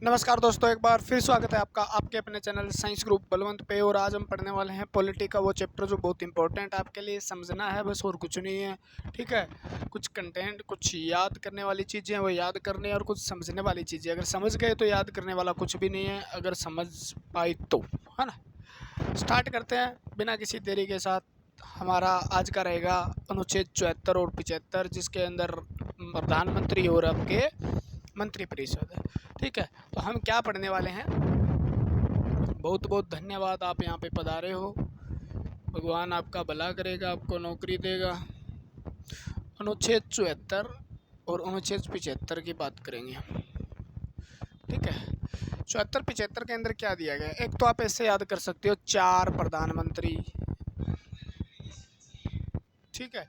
नमस्कार दोस्तों, एक बार फिर स्वागत है आपका आपके अपने चैनल साइंस ग्रुप बलवंत पे। और आज हम पढ़ने वाले हैं पॉलिटी का वो चैप्टर जो बहुत इंपॉर्टेंट आपके लिए समझना है, बस और कुछ नहीं है। ठीक है, कुछ कंटेंट, कुछ याद करने वाली चीज़ें वो याद करनी है और कुछ समझने वाली चीज़ें। अगर समझ गए तो याद करने वाला कुछ भी नहीं है, अगर समझ पाई तो, है ना। स्टार्ट करते हैं बिना किसी देरी के साथ। हमारा आज का रहेगा अनुच्छेद 74 और 75, जिसके अंदर प्रधानमंत्री और आपके मंत्रिपरिषद है। ठीक है, तो हम क्या पढ़ने वाले हैं। बहुत बहुत धन्यवाद, आप यहाँ पे पधारे हो। भगवान आपका भला करेगा, आपको नौकरी देगा। अनुच्छेद 74 और अनुच्छेद 75 की बात करेंगे हम। ठीक है, 74-75 के अंदर क्या दिया गया है। एक तो आप ऐसे याद कर सकते हो, 4 प्रधानमंत्री। ठीक है,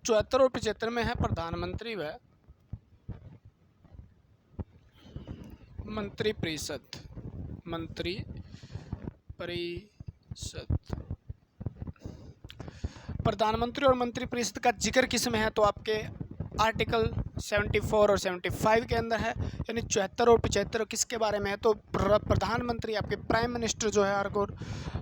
74 और 75 में है प्रधानमंत्री व मंत्रिपरिषद। मंत्रिपरिषद, प्रधानमंत्री और मंत्रिपरिषद का जिक्र किस में है, तो आपके आर्टिकल 74 और 75 के अंदर है। यानी 74 और 75 किसके बारे में है, तो प्रधानमंत्री आपके प्राइम मिनिस्टर जो है और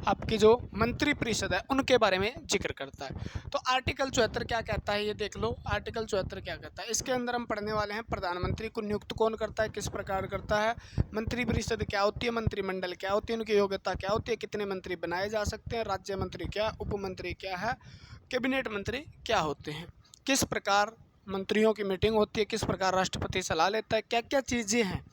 आपकी जो मंत्रिपरिषद है उनके बारे में जिक्र करता है। तो आर्टिकल 74 क्या कहता है, ये देख लो। आर्टिकल 74 क्या कहता है, इसके अंदर हम पढ़ने वाले हैं प्रधानमंत्री को नियुक्त कौन करता है, किस प्रकार करता है, मंत्रिपरिषद क्या होती है, मंत्रिमंडल क्या होती है, उनकी योग्यता क्या होती है, कितने मंत्री बनाए जा सकते हैं, राज्य मंत्री क्या, उप मंत्री क्या है, कैबिनेट मंत्री क्या होते हैं, किस प्रकार मंत्रियों की मीटिंग होती है, किस प्रकार राष्ट्रपति सलाह लेता है, क्या क्या चीज़ें हैं,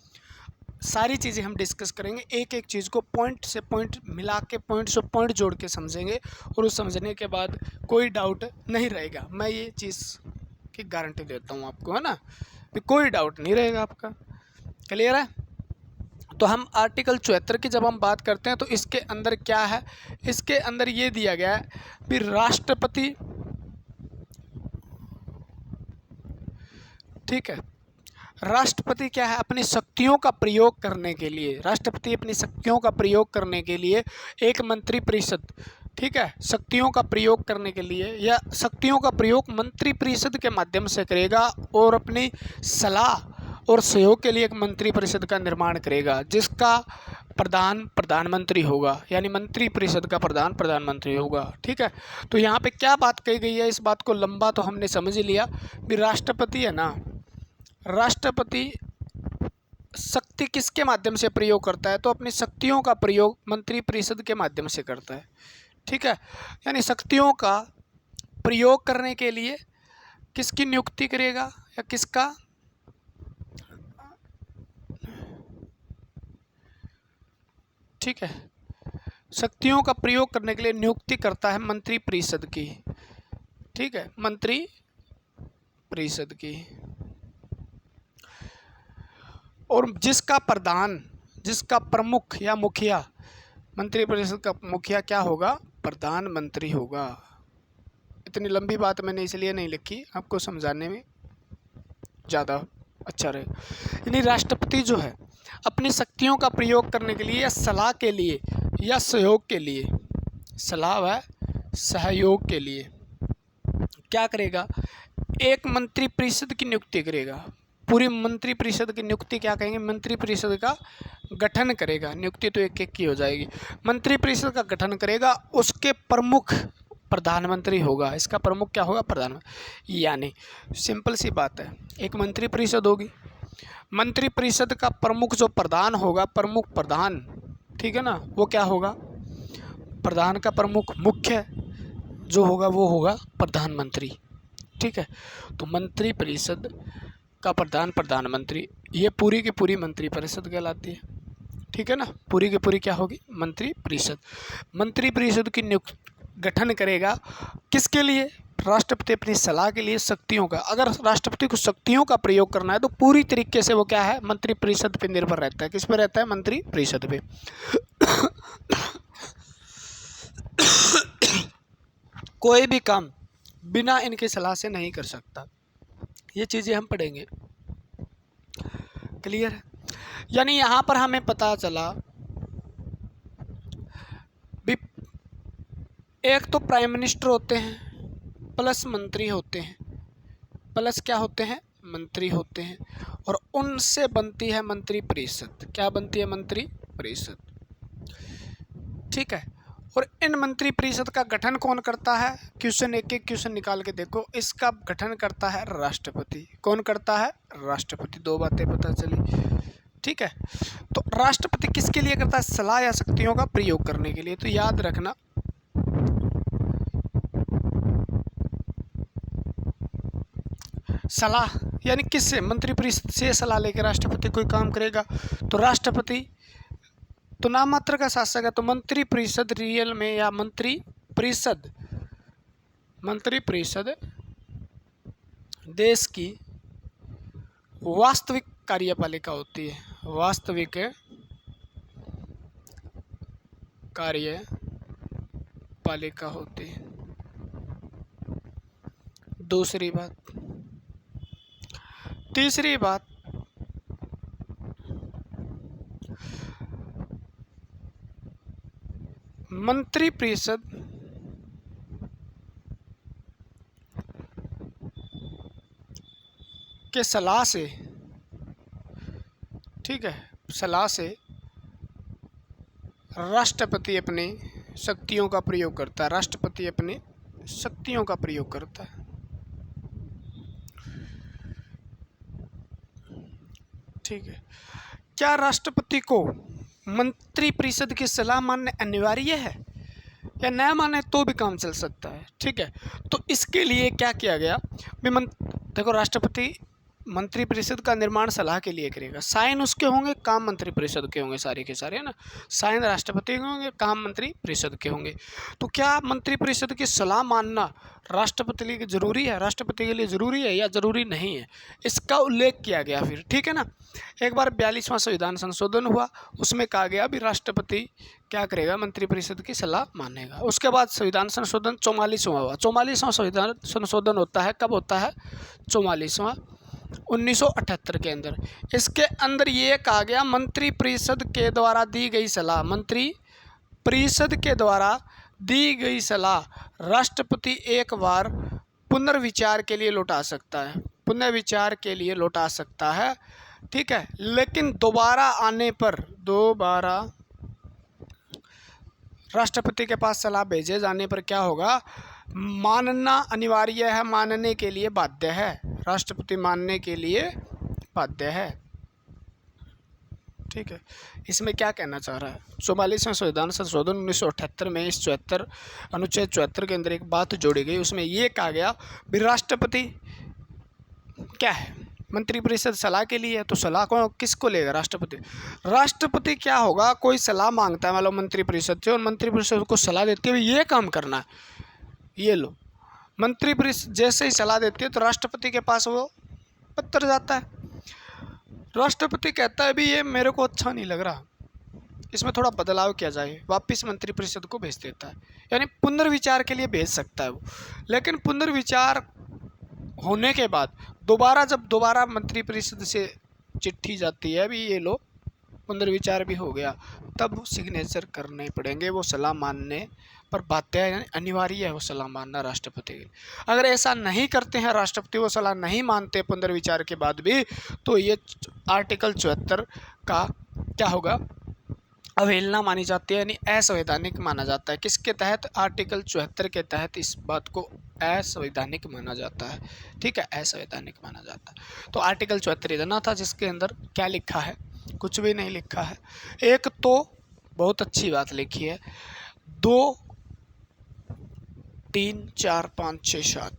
सारी चीज़ें हम डिस्कस करेंगे। एक एक चीज़ को पॉइंट से पॉइंट मिला के, पॉइंट से पॉइंट जोड़ के समझेंगे और उस समझने के बाद कोई डाउट नहीं रहेगा। मैं ये चीज़ की गारंटी देता हूँ आपको, है ना, कि कोई डाउट नहीं रहेगा आपका। क्लियर है। तो हम आर्टिकल 74 की जब हम बात करते हैं तो इसके अंदर क्या है, इसके अंदर ये दिया गया है कि राष्ट्रपति, ठीक है, राष्ट्रपति क्या है, अपनी शक्तियों का प्रयोग करने के लिए, राष्ट्रपति अपनी शक्तियों का प्रयोग करने के लिए एक मंत्रिपरिषद, ठीक है, शक्तियों का प्रयोग करने के लिए या शक्तियों का प्रयोग मंत्रिपरिषद के माध्यम से करेगा और अपनी सलाह और सहयोग के लिए एक मंत्रिपरिषद का निर्माण करेगा, जिसका प्रधान प्रधानमंत्री होगा, यानी मंत्रिपरिषद का प्रधान प्रधानमंत्री होगा। ठीक है, तो यहाँ पे क्या बात कही गई है, इस बात को लंबा तो हमने समझ ही लिया कि राष्ट्रपति है ना, राष्ट्रपति शक्ति किसके माध्यम से प्रयोग करता है, तो अपनी शक्तियों का प्रयोग मंत्रिपरिषद के माध्यम से करता है। ठीक है, यानी शक्तियों का प्रयोग करने के लिए किसकी नियुक्ति करेगा या किसका, ठीक है, शक्तियों का प्रयोग करने के लिए नियुक्ति करता है मंत्रिपरिषद की। ठीक है, मंत्रिपरिषद की, और जिसका प्रधान, जिसका प्रमुख या मुखिया, मंत्रिपरिषद का मुखिया क्या होगा, प्रधानमंत्री होगा। इतनी लंबी बात मैंने इसलिए नहीं लिखी, आपको समझाने में ज़्यादा अच्छा रहेगा। यानी राष्ट्रपति जो है अपनी शक्तियों का प्रयोग करने के लिए या सलाह के लिए या सहयोग के लिए, सलाह व सहयोग के लिए क्या करेगा, एक मंत्रिपरिषद की नियुक्ति करेगा। पूरी मंत्रिपरिषद की नियुक्ति क्या कहेंगे, मंत्रिपरिषद का गठन करेगा। नियुक्ति तो एक एक की हो जाएगी। मंत्रिपरिषद का गठन करेगा, उसके प्रमुख प्रधानमंत्री होगा। इसका प्रमुख क्या होगा, प्रधानमंत्री। यानी सिंपल सी बात है, एक मंत्रिपरिषद होगी, मंत्रिपरिषद का प्रमुख जो प्रधान होगा, प्रमुख प्रधान, ठीक है ना, वो क्या होगा, प्रधान का प्रमुख, मुख्य जो होगा वो होगा प्रधानमंत्री। ठीक है, तो मंत्रिपरिषद का प्रधान प्रधानमंत्री, ये पूरी की पूरी मंत्रिपरिषद कहलाती है। ठीक है ना, पूरी की पूरी क्या होगी, मंत्रिपरिषद। मंत्रिपरिषद की नियुक्त गठन करेगा किसके लिए, राष्ट्रपति अपनी सलाह के लिए, शक्तियों का। अगर राष्ट्रपति को शक्तियों का प्रयोग करना है तो पूरी तरीके से वो क्या है, मंत्रिपरिषद पे निर्भर रहता है। किस पे रहता है, मंत्रिपरिषद पे। कोई भी काम बिना इनकी सलाह से नहीं कर सकता। ये चीज़ें हम पढ़ेंगे। क्लियर है। यानी यहाँ पर हमें पता चला भी, एक तो प्राइम मिनिस्टर होते हैं, प्लस मंत्री होते हैं, प्लस क्या होते हैं, मंत्री होते हैं और उनसे बनती है मंत्री परिषद। क्या बनती है? मंत्री परिषद। ठीक है। और इन मंत्री परिषद का गठन कौन करता है? क्वेश्चन एक एक क्वेश्चन निकाल के देखो। इसका गठन करता है राष्ट्रपति। कौन करता है? राष्ट्रपति। दो बातें पता चली। ठीक है। तो राष्ट्रपति किसके लिए करता है? सलाह या शक्तियों का प्रयोग करने के लिए। तो याद रखना, सलाह यानी किससे? मंत्री परिषद से सलाह लेकर राष्ट्रपति कोई काम करेगा। तो राष्ट्रपति तो नाम मात्र का शासक है, तो मंत्री परिषद रियल में या मंत्री परिषद देश की वास्तविक कार्यपालिका होती है। वास्तविक कार्यपालिका होती है। दूसरी बात। तीसरी बात, मंत्री परिषद के सलाह से, ठीक है, सलाह से राष्ट्रपति अपनी शक्तियों का प्रयोग करता है। राष्ट्रपति अपनी शक्तियों का प्रयोग करता है। ठीक है। क्या राष्ट्रपति को मंत्री परिषद की सलाह मानना अनिवार्य है या न माने तो भी काम चल सकता है? ठीक है। तो इसके लिए क्या किया गया? देखो, राष्ट्रपति मंत्री परिषद का निर्माण सलाह के लिए करेगा। साइन उसके होंगे, काम मंत्री परिषद के होंगे, सारे के सारे, है ना। साइन राष्ट्रपति के होंगे, काम मंत्री परिषद के होंगे। तो क्या मंत्री परिषद की सलाह मानना राष्ट्रपति के लिए जरूरी है? राष्ट्रपति के लिए जरूरी है या जरूरी नहीं है? इसका उल्लेख किया गया फिर। ठीक है ना। एक बार 42वां संविधान संशोधन हुआ, उसमें कहा गया भी राष्ट्रपति क्या करेगा? मंत्री परिषद की सलाह मानेगा। उसके बाद संविधान संशोधन 44वां हुआ। 44वां संविधान संशोधन होता है, कब होता है? 44वां 1978 के अंदर। इसके अंदर ये कहा गया मंत्री परिषद के द्वारा दी गई सलाह, मंत्री परिषद के द्वारा दी गई सलाह राष्ट्रपति एक बार पुनर्विचार के लिए लौटा सकता है। पुनर्विचार के लिए लौटा सकता है। ठीक है। लेकिन दोबारा आने पर, दोबारा राष्ट्रपति के पास सलाह भेजे जाने पर क्या होगा? मानना अनिवार्य है, मानने के लिए बाध्य है। राष्ट्रपति मानने के लिए बाध्य है। ठीक है। इसमें क्या कहना चाह रहा है? 44वां संविधान संशोधन 1978 में इस अनुच्छेद 74 के अंदर एक बात जोड़ी गई। उसमें ये कहा गया भी राष्ट्रपति क्या है? मंत्री परिषद सलाह के लिए है, तो सलाह को किसको लेगा? राष्ट्रपति। राष्ट्रपति क्या होगा? कोई सलाह मांगता है मतलब मंत्री परिषद से, और मंत्री परिषद को सलाह देती है ये काम करना है, ये लो। मंत्री परिषद जैसे ही सलाह देती है तो राष्ट्रपति के पास वो पत्र जाता है। राष्ट्रपति कहता है भी ये मेरे को अच्छा नहीं लग रहा, इसमें थोड़ा बदलाव किया जाए, वापस मंत्री परिषद को भेज देता है। यानी पुनर्विचार के लिए भेज सकता है वो। लेकिन पुनर्विचार होने के बाद जब दोबारा मंत्री परिषद से चिट्ठी जाती है भी ये लो पुनर्विचार भी हो गया, तब सिग्नेचर करने पड़ेंगे। वो सलाह मानने पर बाध्य है, अनिवार्य है वो सलाह मानना राष्ट्रपति के। अगर ऐसा नहीं करते हैं राष्ट्रपति, वो सलाह नहीं मानते पुनर्विचार के बाद भी, तो ये आर्टिकल 74 का क्या होगा? अवहेलना मानी जाती है, यानी असंवैधानिक माना जाता है। किसके तहत? आर्टिकल 74 के तहत इस बात को असंवैधानिक माना जाता है। ठीक है, असंवैधानिक माना जाता है। तो आर्टिकल 74 इतना था जिसके अंदर क्या लिखा है? कुछ भी नहीं लिखा है। एक तो बहुत अच्छी बात लिखी है, 2 3 4 5 6 7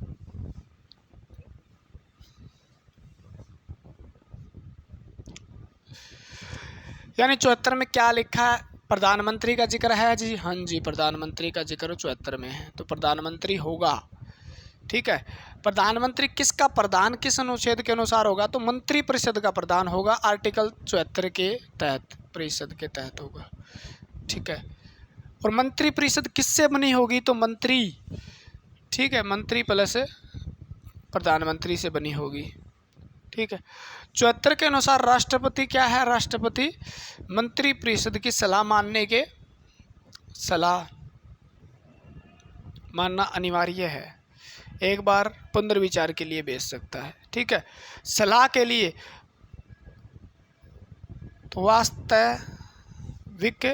यानी 74 में क्या लिखा है? प्रधानमंत्री का जिक्र है जी। हाँ जी, प्रधानमंत्री का जिक्र 74 में है, तो प्रधानमंत्री होगा। ठीक है। प्रधानमंत्री किसका प्रधान किस अनुच्छेद के अनुसार होगा? तो मंत्री परिषद का प्रधान होगा, आर्टिकल 74 के तहत, परिषद के तहत होगा। ठीक है। और मंत्री परिषद किससे बनी होगी? तो मंत्री, ठीक है, मंत्री प्लस प्रधानमंत्री से बनी होगी। ठीक है। 74 के अनुसार राष्ट्रपति क्या है? राष्ट्रपति मंत्री परिषद की सलाह मानना अनिवार्य है, एक बार पुनर्विचार के लिए भेज सकता है। ठीक है। सलाह के लिए तो वास्तविक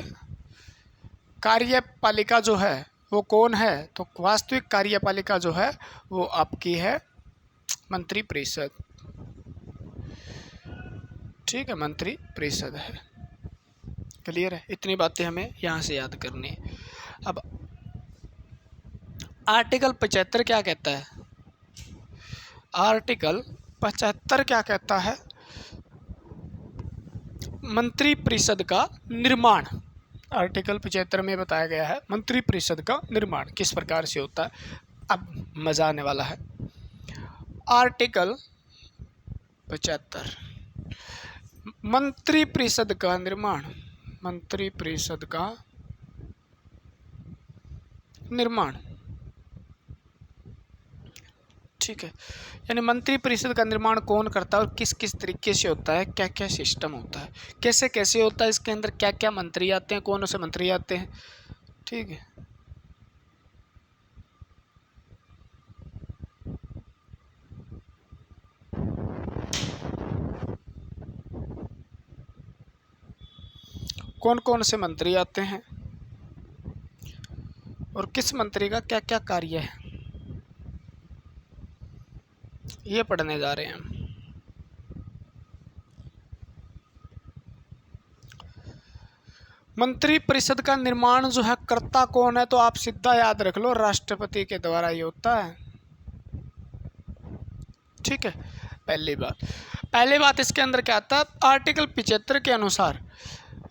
कार्यपालिका जो है वो कौन है, तो वास्तविक कार्यपालिका जो है वो आपकी है मंत्रिपरिषद, ठीक है, मंत्रिपरिषद है। क्लियर है? इतनी बातें हमें यहाँ से याद करनी है। अब आर्टिकल 75 क्या कहता है? आर्टिकल 75 क्या कहता है? मंत्रिपरिषद का निर्माण। आर्टिकल 75 में बताया गया है मंत्रिपरिषद का निर्माण किस प्रकार से होता है। अब मजा आने वाला है। आर्टिकल 75 मंत्रिपरिषद का निर्माण, मंत्रिपरिषद का निर्माण, ठीक है। यानी मंत्रिपरिषद का निर्माण कौन करता है और किस किस तरीके से होता है, क्या क्या सिस्टम होता है, कैसे कैसे होता है, इसके अंदर क्या क्या मंत्री आते हैं, कौन से मंत्री आते हैं, ठीक है। कौन कौन से मंत्री आते हैं और किस मंत्री का क्या क्या कार्य है, ये पढ़ने जा रहे हैं हम। मंत्रिपरिषद का निर्माण जो है करता कौन है, तो आप सीधा याद रख लो राष्ट्रपति के द्वारा ये होता है, ठीक है। पहली बात इसके अंदर क्या आता है, आर्टिकल 75 के अनुसार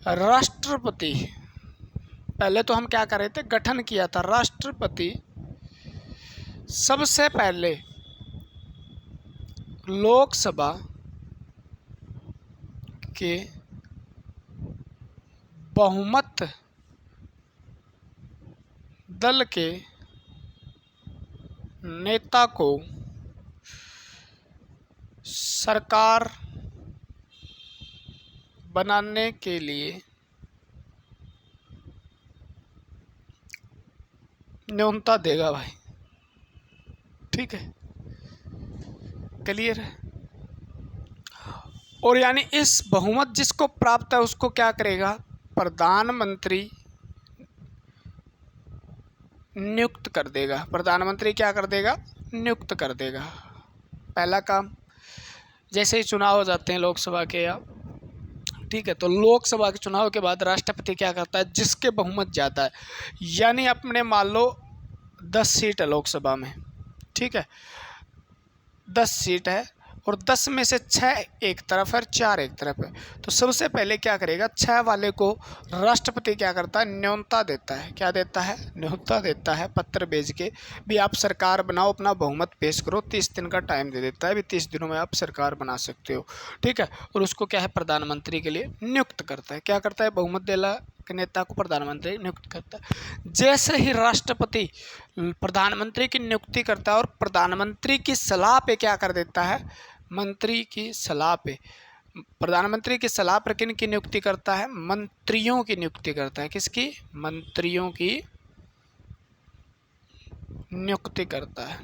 राष्ट्रपति, पहले तो हम क्या कर रहे थे, गठन किया था। राष्ट्रपति सबसे पहले लोकसभा के बहुमत दल के नेता को सरकार बनाने के लिए न्योता देगा भाई, ठीक है। क्लियर है? और यानी इस बहुमत जिसको प्राप्त है उसको क्या करेगा, प्रधानमंत्री नियुक्त कर देगा। प्रधानमंत्री क्या कर देगा, नियुक्त कर देगा। पहला काम, जैसे ही चुनाव हो जाते हैं लोकसभा के, या ठीक है, तो लोकसभा के चुनाव के बाद राष्ट्रपति क्या करता है, जिसके बहुमत ज़्यादा है, यानी अपने मान लो 10 सीट है लोकसभा में, ठीक है, 10 सीट है और 10 में से 6 एक तरफ है और 4 एक तरफ है, तो सबसे पहले क्या करेगा, 6 वाले को राष्ट्रपति क्या करता है, न्योता देता है। क्या देता है, न्योता देता है, पत्र भेज के भी आप सरकार बनाओ, अपना बहुमत पेश करो, 30 दिन का टाइम दे देता है, भी 30 दिनों में आप सरकार बना सकते हो, ठीक है। और उसको क्या है, प्रधानमंत्री के लिए नियुक्त करता है। क्या करता है, बहुमत देला के नेता को प्रधानमंत्री नियुक्त करता है। जैसे ही राष्ट्रपति प्रधानमंत्री की नियुक्ति करता है और प्रधानमंत्री की सलाह पे क्या कर देता है, मंत्री की सलाह पे, प्रधानमंत्री की सलाह पर किन की नियुक्ति करता है, मंत्रियों की नियुक्ति करता है। किसकी, मंत्रियों की नियुक्ति करता है।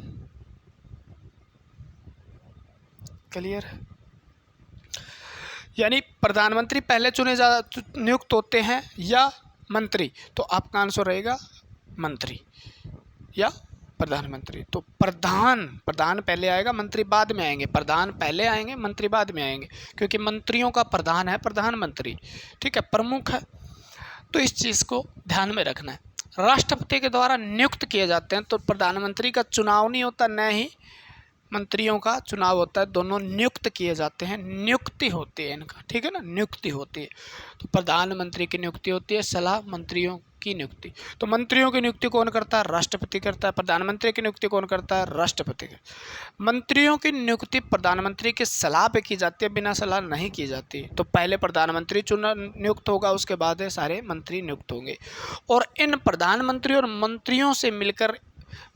क्लियर है? यानी प्रधानमंत्री पहले नियुक्त होते हैं या मंत्री, तो आपका आंसर रहेगा मंत्री या प्रधानमंत्री। तो प्रधान पहले आएगा, मंत्री बाद में आएंगे, प्रधान पहले आएंगे, मंत्री बाद में आएंगे, क्योंकि मंत्रियों का प्रधान है प्रधानमंत्री, ठीक है, प्रमुख है। तो इस चीज़ को ध्यान में रखना है। राष्ट्रपति के द्वारा नियुक्त किए जाते हैं, तो प्रधानमंत्री का चुनाव नहीं होता, न ही मंत्रियों का चुनाव होता है, दोनों नियुक्त किए जाते हैं, नियुक्ति होती है इनका, ठीक है ना, नियुक्ति होती है। तो प्रधानमंत्री की नियुक्ति होती है, सलाह मंत्रियों की नियुक्ति। तो मंत्रियों की नियुक्ति कौन करता है, राष्ट्रपति करता है। प्रधानमंत्री की नियुक्ति कौन करता है, राष्ट्रपति। मंत्रियों की नियुक्ति प्रधानमंत्री की सलाह पे की जाती है, बिना सलाह नहीं की जाती। तो पहले प्रधानमंत्री नियुक्त होगा, उसके बाद सारे मंत्री नियुक्त होंगे। और इन प्रधानमंत्री और मंत्रियों से मिलकर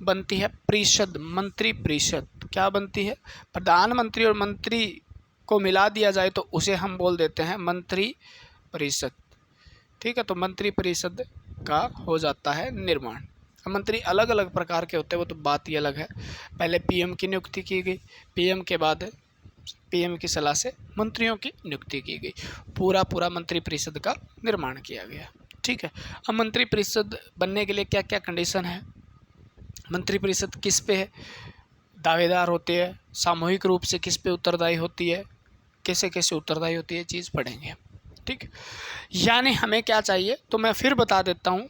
बनती है परिषद, मंत्री परिषद। क्या बनती है, प्रधानमंत्री और मंत्री को मिला दिया जाए तो उसे हम बोल देते हैं मंत्री परिषद, ठीक है। तो मंत्री परिषद का हो जाता है निर्माण। मंत्री अलग अलग प्रकार के होते हैं, वो तो बात ही अलग है। पहले पीएम की नियुक्ति की गई, पीएम के बाद पीएम की सलाह से मंत्रियों की नियुक्ति की गई, पूरा मंत्रिपरिषद का निर्माण किया गया। ठीक है, अब मंत्रिपरिषद बनने के लिए क्या क्या कंडीशन है, मंत्रिपरिषद किस पे है दावेदार होते हैं, सामूहिक रूप से किस पे उत्तरदायी होती है, कैसे कैसे उत्तरदायी होती है, चीज़ पढ़ेंगे। ठीक, यानी हमें क्या चाहिए तो मैं फिर बता देता हूँ,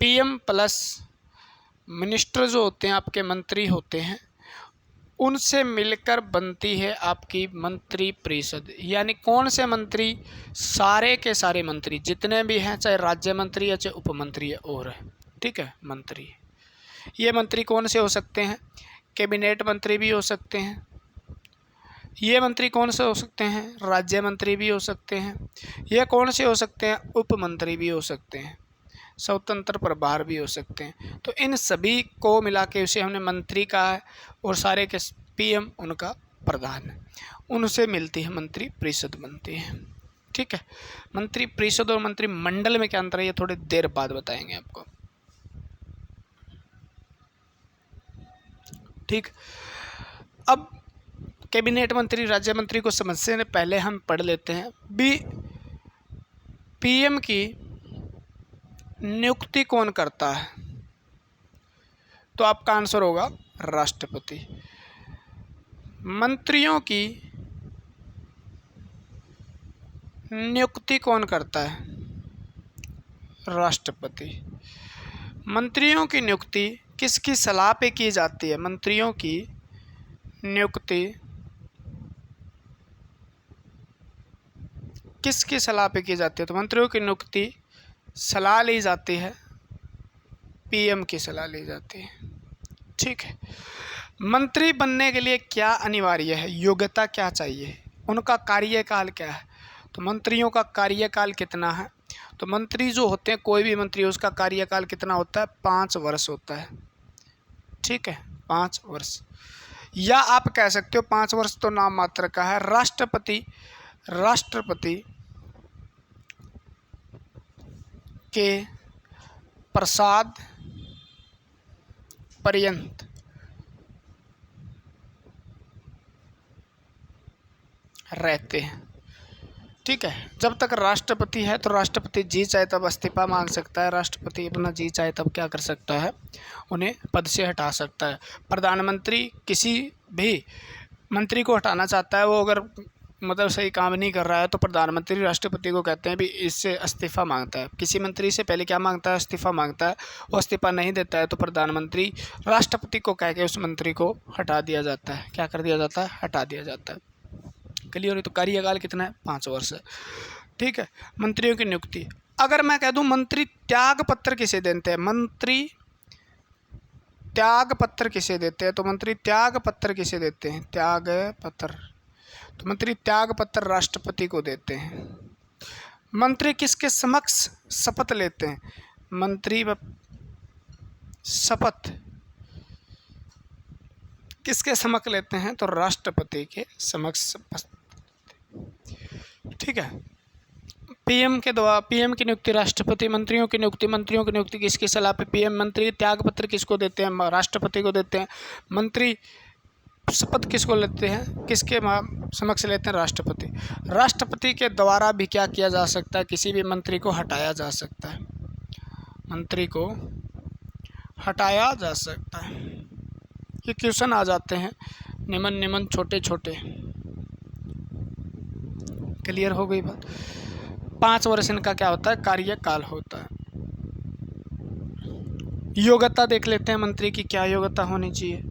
पीएम प्लस मिनिस्टर जो होते हैं आपके मंत्री होते हैं, उनसे मिलकर बनती है आपकी मंत्रिपरिषद। यानी कौन से मंत्री, सारे के सारे मंत्री जितने भी हैं, चाहे राज्य मंत्री या चाहे उप मंत्री है और है, ठीक है, मंत्री। ये मंत्री कौन से हो सकते हैं, कैबिनेट मंत्री भी हो सकते हैं। ये मंत्री कौन से हो सकते हैं, राज्य मंत्री भी हो सकते हैं। ये कौन से हो सकते हैं, उप मंत्री भी हो सकते हैं, स्वतंत्र प्रभार भी हो सकते हैं। तो इन सभी को मिला के उसे हमने मंत्री कहा है, और सारे के पीएम उनका प्रधान है, उनसे मिलती है मंत्रिपरिषद बनती है। ठीक है, मंत्रिपरिषद और मंत्रिमंडल में क्या अंतर है ये थोड़ी देर बाद बताएंगे आपको। ठीक, अब कैबिनेट मंत्री राज्य मंत्री को समझने से पहले हम पढ़ लेते हैं पीएम की नियुक्ति कौन करता है, तो आपका आंसर होगा राष्ट्रपति। मंत्रियों की नियुक्ति कौन करता है, राष्ट्रपति। मंत्रियों की नियुक्ति किसकी सलाह पे की जाती है, मंत्रियों की नियुक्ति किसकी सलाह पे की जाती है, तो मंत्रियों की नियुक्ति सलाह ली जाती है, पीएम की सलाह ली जाती है। ठीक है, मंत्री बनने के लिए क्या अनिवार्य है, योग्यता क्या चाहिए, उनका कार्यकाल क्या है, तो मंत्रियों का कार्यकाल कितना है, तो मंत्री जो होते हैं, कोई भी मंत्री उसका कार्यकाल कितना होता है, 5 वर्ष होता है। ठीक है, 5 वर्ष, या आप कह सकते हो 5 वर्ष तो नाम मात्र का है। राष्ट्रपति के प्रसाद पर्यंत रहते हैं। ठीक है, जब तक राष्ट्रपति है तो राष्ट्रपति जी चाहे तब इस्तीफा मांग सकता है, राष्ट्रपति अपना जी चाहे तब क्या कर सकता है, उन्हें पद से हटा सकता है। प्रधानमंत्री किसी भी मंत्री को हटाना चाहता है, वो अगर मतलब सही काम नहीं कर रहा है तो प्रधानमंत्री राष्ट्रपति को कहते हैं भी इससे इस्तीफा मांगता है। किसी मंत्री से पहले क्या मांगता है, इस्तीफा मांगता है। वो इस्तीफा नहीं देता है तो प्रधानमंत्री राष्ट्रपति को कह के उस मंत्री को हटा दिया जाता है। क्या कर दिया जाता है, हटा दिया जाता है। क्लियर है, तो कार्यकाल कितना है, 5 वर्ष है। ठीक है, मंत्रियों की नियुक्ति, अगर मैं कह दूं मंत्री त्याग पत्र किसे देते हैं, मंत्री त्याग पत्र किसे देते हैं, तो मंत्री त्याग पत्र किसे देते हैं, त्याग पत्र, तो मंत्री त्याग पत्र राष्ट्रपति को देते हैं। मंत्री किसके समक्ष शपथ लेते हैं, मंत्री शपथ किसके समक्ष लेते हैं, तो राष्ट्रपति के समक्ष। ठीक है, पीएम के द्वारा, पीएम की नियुक्ति राष्ट्रपति, मंत्रियों की नियुक्ति किसकी सलाह पे, पीएम। मंत्री त्याग पत्र किसको देते हैं, राष्ट्रपति को देते हैं। मंत्री शपथ किसको लेते हैं, किसके समक्ष लेते हैं, राष्ट्रपति। राष्ट्रपति के द्वारा भी क्या किया जा सकता है, किसी भी मंत्री को हटाया जा सकता है, मंत्री को हटाया जा सकता है। ये क्वेश्चन आ जाते हैं निमन छोटे छोटे। क्लियर हो गई बात। 5 वर्ष इनका क्या होता है, कार्यकाल होता है। योग्यता देख लेते हैं, मंत्री की क्या योग्यता होनी चाहिए।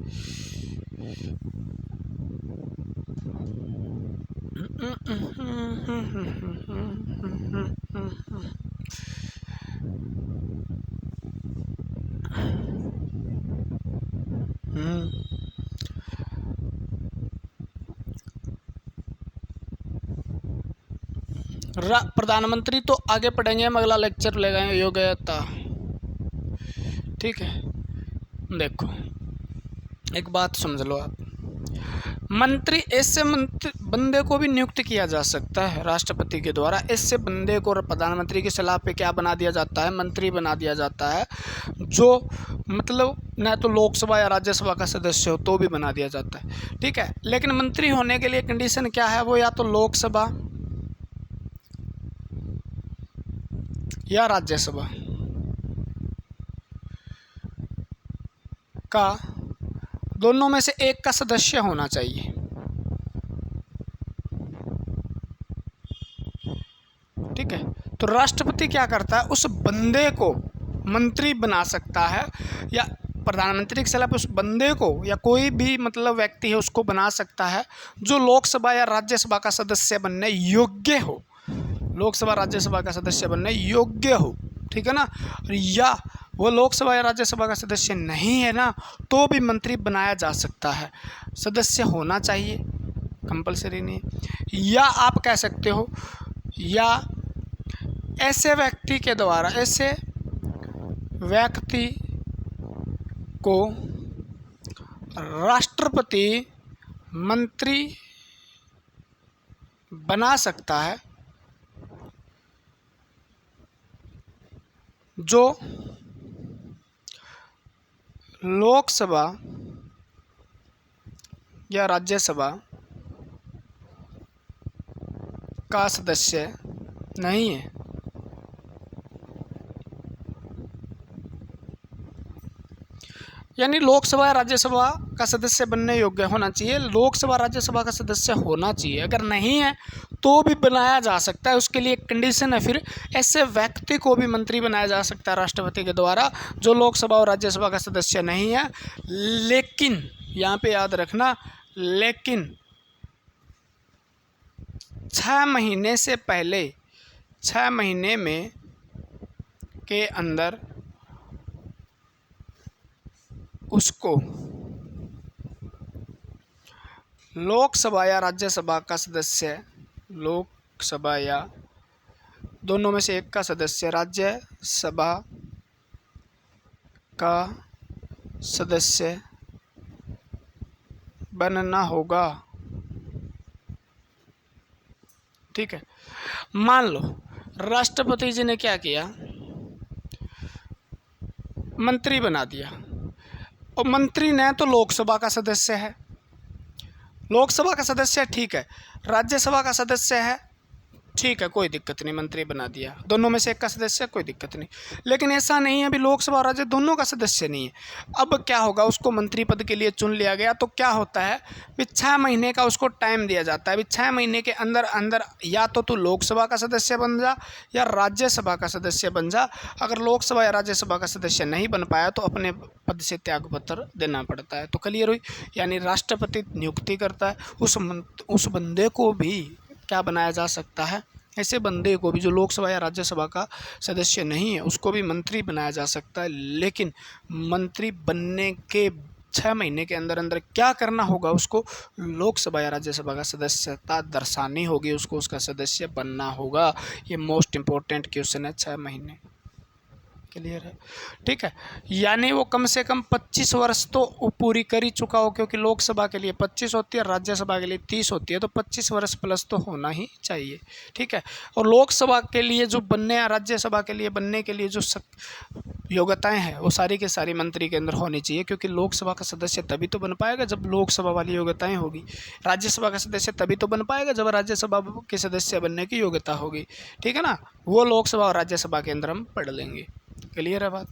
प्रधानमंत्री तो आगे पढ़ेंगे, हम अगला लेक्चर लेगा योग्यता। ठीक है, देखो एक बात समझ लो आप, मंत्री ऐसे मंत्री बंदे को भी नियुक्त किया जा सकता है राष्ट्रपति के द्वारा। ऐसे बंदे को प्रधानमंत्री की सलाह पे क्या बना दिया जाता है, मंत्री बना दिया जाता है, जो मतलब न तो लोकसभा या राज्यसभा का सदस्य हो तो भी बना दिया जाता है, ठीक है। लेकिन मंत्री होने के लिए कंडीशन क्या है, वो या तो लोकसभा या राज्यसभा का दोनों में से एक का सदस्य होना चाहिए, ठीक है। तो राष्ट्रपति क्या करता है, उस बंदे को मंत्री बना सकता है, या प्रधानमंत्री की सलाह पर उस बंदे को या कोई भी मतलब व्यक्ति है उसको बना सकता है जो लोकसभा या राज्यसभा का सदस्य बनने योग्य हो, लोकसभा राज्यसभा का सदस्य बनने योग्य हो, ठीक है ना। या वो लोकसभा या राज्यसभा का सदस्य नहीं है ना, तो भी मंत्री बनाया जा सकता है, सदस्य होना चाहिए, कंपलसरी नहीं। या आप कह सकते हो, या ऐसे व्यक्ति के द्वारा, ऐसे व्यक्ति को राष्ट्रपति मंत्री बना सकता है जो लोकसभा या राज्यसभा का सदस्य नहीं है। यानी लोकसभा या राज्यसभा का सदस्य बनने योग्य होना चाहिए, लोकसभा राज्यसभा का सदस्य होना चाहिए। अगर नहीं है तो भी बनाया जा सकता है, उसके लिए एक कंडीशन है, फिर ऐसे व्यक्ति को भी मंत्री बनाया जा सकता है राष्ट्रपति के द्वारा जो लोकसभा और राज्यसभा का सदस्य नहीं है। लेकिन यहाँ पे याद रखना, लेकिन 6 महीने से पहले, 6 महीने में के अंदर उसको लोकसभा या राज्यसभा का सदस्य, लोकसभा या दोनों में से एक का सदस्य राज्यसभा का सदस्य बनना होगा, ठीक है। मान लो राष्ट्रपति जी ने क्या किया, मंत्री बना दिया, और मंत्री ने तो लोकसभा का सदस्य है, लोकसभा का सदस्य ठीक है, राज्यसभा का सदस्य है, ठीक है, कोई दिक्कत नहीं, मंत्री बना दिया, दोनों में से एक का सदस्य, कोई दिक्कत नहीं। लेकिन ऐसा नहीं है, अभी लोकसभा और राज्य दोनों का सदस्य नहीं है। अब क्या होगा, उसको मंत्री पद के लिए चुन लिया गया, तो क्या होता है, भी 6 महीने का उसको टाइम दिया जाता है, भी 6 महीने के अंदर अंदर या तो तू लोकसभा का सदस्य बन जा या राज्यसभा का सदस्य बन जा। अगर लोकसभा या राज्यसभा का सदस्य नहीं बन पाया तो अपने पद से त्यागपत्र देना पड़ता है। तो क्लियर हुई, यानी राष्ट्रपति नियुक्ति करता है, उस बंदे को भी क्या बनाया जा सकता है, ऐसे बंदे को भी जो लोकसभा या राज्यसभा का सदस्य नहीं है उसको भी मंत्री बनाया जा सकता है। लेकिन मंत्री बनने के 6 महीने के अंदर अंदर क्या करना होगा, उसको लोकसभा या राज्यसभा का सदस्यता दर्शानी होगी, उसको उसका सदस्य बनना होगा। ये मोस्ट इम्पोर्टेंट क्वेश्चन है, 6 महीने, क्लियर है, ठीक है। यानी वो कम से कम 25 वर्ष तो पूरी कर ही चुका हो, क्योंकि लोकसभा के लिए 25 होती है, राज्यसभा के लिए 30 होती है, तो 25 वर्ष प्लस तो होना ही चाहिए, ठीक है। और लोकसभा के लिए जो बनने या राज्यसभा के लिए बनने के लिए जो योग्यताएं हैं वो सारी की सारी मंत्री के अंदर होनी चाहिए, क्योंकि लोकसभा का सदस्य तभी तो बन पाएगा जब लोकसभा वाली योग्यताएं होगी, राज्यसभा का सदस्य तभी तो बन पाएगा जब राज्यसभा के सदस्य बनने की योग्यता होगी, ठीक है ना। वो लोकसभा और राज्यसभा के अंदर हम पढ़ लेंगे, क्लियर है बात,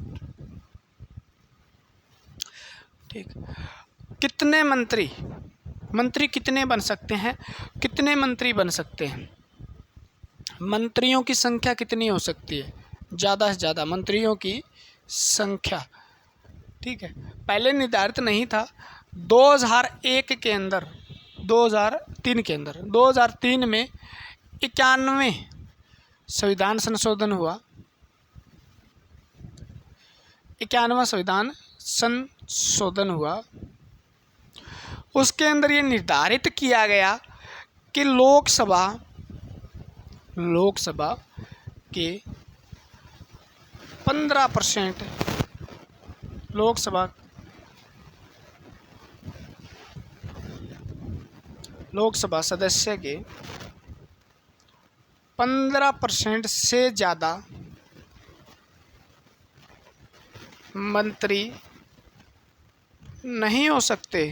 ठीक। कितने मंत्री कितने बन सकते हैं, कितने मंत्री बन सकते हैं, मंत्रियों की संख्या कितनी हो सकती है, ज़्यादा से ज़्यादा मंत्रियों की संख्या, ठीक है। पहले निर्धारित नहीं था, 2001 के अंदर, 2003 के अंदर, 2003 में 91 संविधान संशोधन हुआ, 91वां संविधान संशोधन हुआ। उसके अंदर ये निर्धारित किया गया कि लोकसभा के 15% लोकसभा लोकसभा सदस्य के 15% से ज़्यादा मंत्री नहीं हो सकते।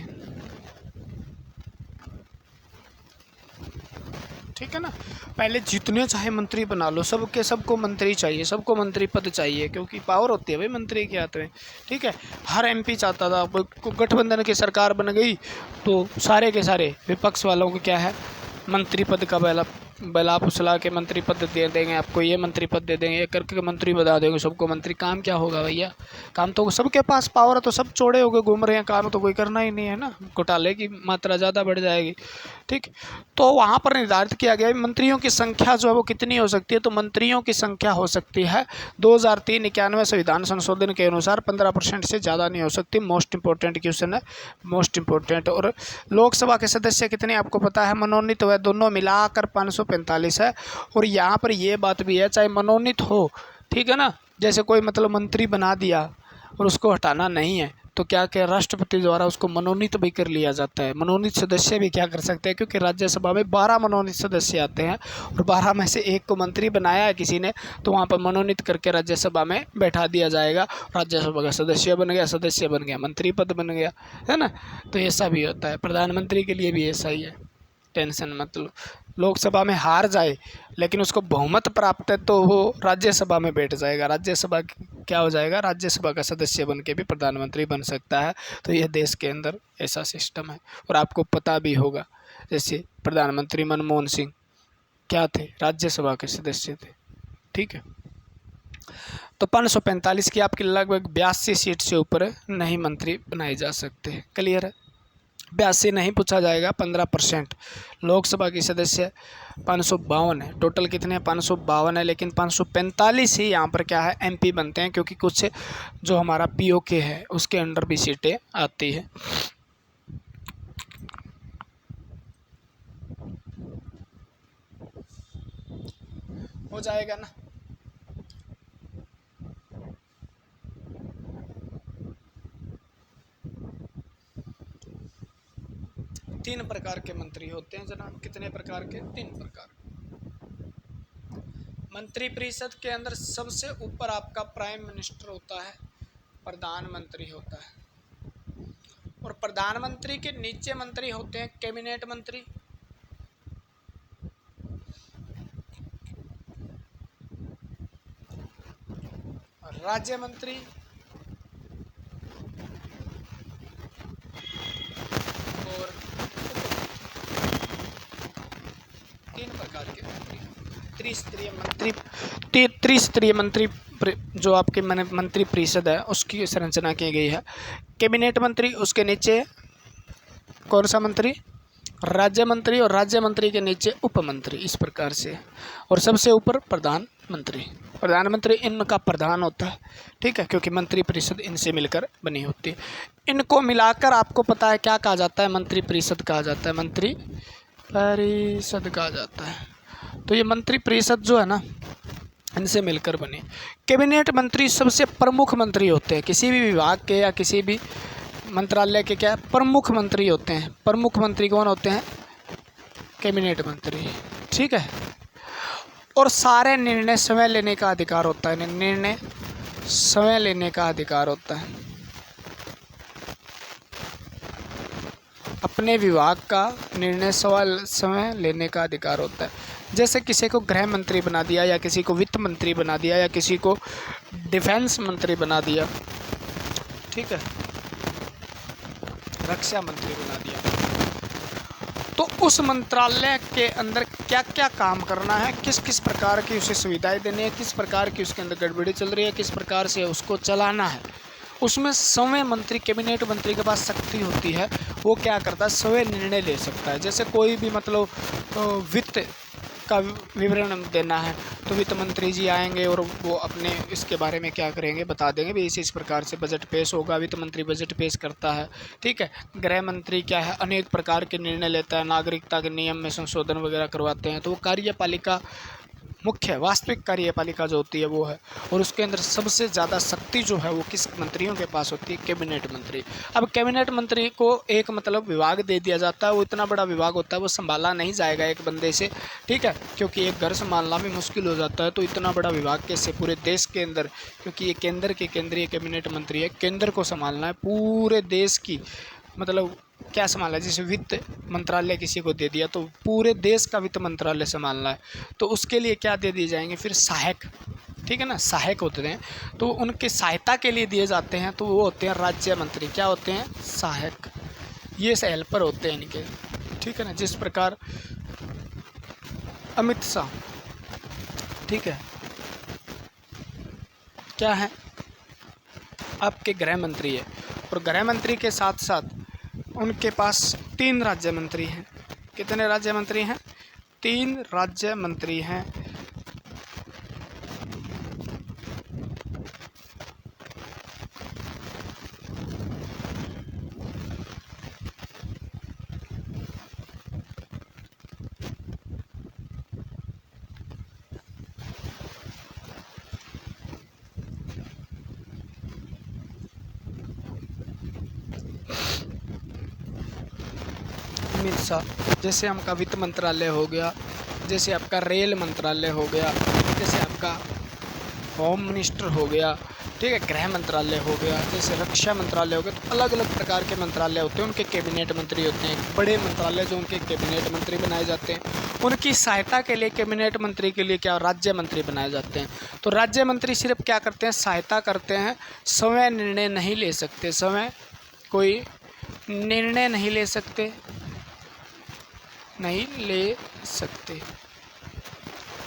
ठीक है ना। पहले जितने चाहे मंत्री बना लो, सबको मंत्री चाहिए, सबको मंत्री पद चाहिए, क्योंकि पावर होती है भाई मंत्री के हाथ में। ठीक है, हर एमपी चाहता था। गठबंधन की सरकार बन गई तो सारे के सारे विपक्ष वालों को क्या है, मंत्री पद का बला फुसला के मंत्री पद दे देंगे आपको, ये मंत्री पद दे देंगे, ये करके मंत्री बता देंगे सबको मंत्री। काम क्या होगा भैया, काम तो सबके पास पावर है तो सब चौड़े होकर घूम रहे हैं, काम तो कोई करना ही नहीं है ना, घोटाले की मात्रा ज़्यादा बढ़ जाएगी। ठीक, तो वहाँ पर निर्धारित किया गया मंत्रियों की संख्या जो है वो कितनी हो सकती है, तो मंत्रियों की संख्या हो सकती है 2003-91 संविधान संशोधन के अनुसार 15% से ज़्यादा नहीं हो सकती। मोस्ट इंपॉर्टेंट क्वेश्चन है, मोस्ट इंपॉर्टेंट। और लोकसभा के सदस्य कितने आपको पता है, मनोनीत हुए दोनों मिलाकर 545 है। और यहाँ पर ये बात भी है, चाहे मनोनीत हो, ठीक है ना, जैसे कोई मतलब मंत्री बना दिया और उसको हटाना नहीं है तो क्या क्या राष्ट्रपति द्वारा उसको मनोनीत भी कर लिया जाता है। मनोनीत सदस्य भी क्या कर सकते हैं, क्योंकि राज्यसभा में 12 मनोनीत सदस्य आते हैं और 12 में से एक को मंत्री बनाया है किसी ने, तो वहाँ पर मनोनीत करके राज्यसभा में बैठा दिया जाएगा। राज्यसभा का सदस्य बन गया, मंत्री पद बन गया, है ना। तो ऐसा भी होता है, प्रधानमंत्री के लिए भी ऐसा ही है, टेंशन मत लो। लोकसभा में हार जाए लेकिन उसको बहुमत प्राप्त है तो वो राज्यसभा में बैठ जाएगा, राज्यसभा क्या हो जाएगा, राज्यसभा का सदस्य बन के भी प्रधानमंत्री बन सकता है। तो यह देश के अंदर ऐसा सिस्टम है। और आपको पता भी होगा, जैसे प्रधानमंत्री मनमोहन सिंह क्या थे, राज्यसभा के सदस्य थे। ठीक है, तो 545 की आपकी लगभग 82 सीट से ऊपर नहीं मंत्री बनाए जा सकते। क्लियर है, 82 नहीं पूछा जाएगा, 15%। लोकसभा की सदस्य 552 है, टोटल कितने हैं, 552 है, लेकिन 545 ही यहाँ पर क्या है, एमपी बनते हैं, क्योंकि कुछ जो हमारा पीओके है उसके अंडर भी सीटें आती है। हो जाएगा ना। तीन प्रकार के मंत्री होते हैं जनाब। कितने प्रकार के, 3 प्रकार। मंत्रिपरिषद के अंदर सबसे ऊपर आपका प्राइम मिनिस्टर होता है, प्रधानमंत्री होता है। और प्रधानमंत्री के नीचे मंत्री होते हैं कैबिनेट मंत्री, राज्य मंत्री और 3 प्रकार के मंत्री। त्रिस्तरीय मंत्री जो आपके मंत्री परिषद है उसकी संरचना की गई है। कैबिनेट मंत्री, उसके नीचे कौन सा मंत्री, राज्य मंत्री, और राज्य मंत्री के नीचे उप मंत्री, इस प्रकार से। और सबसे ऊपर प्रधानमंत्री इनका प्रधान होता है। ठीक है, क्योंकि मंत्री परिषद इनसे मिलकर बनी होती है। इनको मिलाकर आपको पता है क्या कहा जाता है, मंत्री परिषद कहा जाता है, मंत्री परिषद कहा जाता है। तो ये मंत्री परिषद जो है ना, इनसे मिलकर बने। कैबिनेट मंत्री सबसे प्रमुख मंत्री होते हैं, किसी भी विभाग के या किसी भी मंत्रालय के क्या प्रमुख मंत्री होते हैं। प्रमुख मंत्री कौन होते हैं, कैबिनेट मंत्री। ठीक है, और सारे निर्णय स्वयं लेने का अधिकार होता है, निर्णय स्वयं लेने का अधिकार होता है। अपने विभाग का निर्णय स्वयं लेने का अधिकार होता है। जैसे किसी को गृह मंत्री बना दिया, या किसी को वित्त मंत्री बना दिया, या किसी को डिफेंस मंत्री बना दिया, ठीक है, रक्षा मंत्री बना दिया, तो उस मंत्रालय के अंदर क्या क्या काम करना है, किस किस प्रकार की उसे सुविधाएं देनी है, किस प्रकार की उसके अंदर गड़बड़ी चल रही है, किस प्रकार से उसको चलाना है, उसमें स्वयं मंत्री, कैबिनेट मंत्री के पास शक्ति होती है। वो क्या करता है, स्वयं निर्णय ले सकता है। जैसे कोई भी मतलब वित्त का विवरण देना है तो वित्त मंत्री जी आएंगे और वो अपने इसके बारे में क्या करेंगे, बता देंगे भी इस प्रकार से बजट पेश होगा, वित्त मंत्री बजट पेश करता है। ठीक है, गृह मंत्री क्या है, अनेक प्रकार के निर्णय लेता है, नागरिकता के नियम में संशोधन वगैरह करवाते हैं। तो वो कार्यपालिका मुख्य वास्तविक कार्यपालिका जो होती है वो है, और उसके अंदर सबसे ज़्यादा शक्ति जो है वो किस मंत्रियों के पास होती है? कैबिनेट मंत्री। अब कैबिनेट मंत्री को एक मतलब विभाग दे दिया जाता है, वो इतना बड़ा विभाग होता है, वो संभाला नहीं जाएगा एक बंदे से, ठीक है, क्योंकि एक घर संभालना भी मुश्किल हो जाता है, तो इतना बड़ा विभाग कैसे पूरे देश के अंदर, क्योंकि ये केंद्र के केंद्रीय कैबिनेट मंत्री है, केंद्र को संभालना है पूरे देश की, मतलब क्या संभालना है? जैसे वित्त मंत्रालय किसी को दे दिया तो पूरे देश का वित्त मंत्रालय संभालना है, तो उसके लिए क्या दे दिए जाएंगे फिर? सहायक, ठीक है ना, सहायक होते हैं, तो उनके सहायता के लिए दिए जाते हैं, तो वो होते हैं राज्य मंत्री। क्या होते हैं? सहायक, ये हेल्पर होते हैं इनके, ठीक है ना। जिस प्रकार अमित शाह, ठीक है, क्या है? आपके गृह मंत्री है, और गृह मंत्री के साथ साथ उनके पास 3 राज्य मंत्री हैं। कितने राज्य मंत्री हैं? 3 राज्य मंत्री हैं। अमित शाह, जैसे आपका वित्त मंत्रालय हो गया, जैसे आपका रेल मंत्रालय हो गया, जैसे आपका होम मिनिस्टर हो गया, ठीक है, गृह मंत्रालय हो गया, जैसे रक्षा मंत्रालय हो गया, तो अलग अलग प्रकार के मंत्रालय होते हैं, उनके कैबिनेट मंत्री होते हैं। बड़े मंत्रालय जो उनके कैबिनेट मंत्री बनाए जाते हैं, उनकी सहायता के लिए कैबिनेट मंत्री के लिए क्या राज्य मंत्री बनाए जाते हैं। तो राज्य मंत्री सिर्फ क्या करते हैं? सहायता करते हैं, स्वयं निर्णय नहीं ले सकते, स्वयं कोई निर्णय नहीं ले सकते,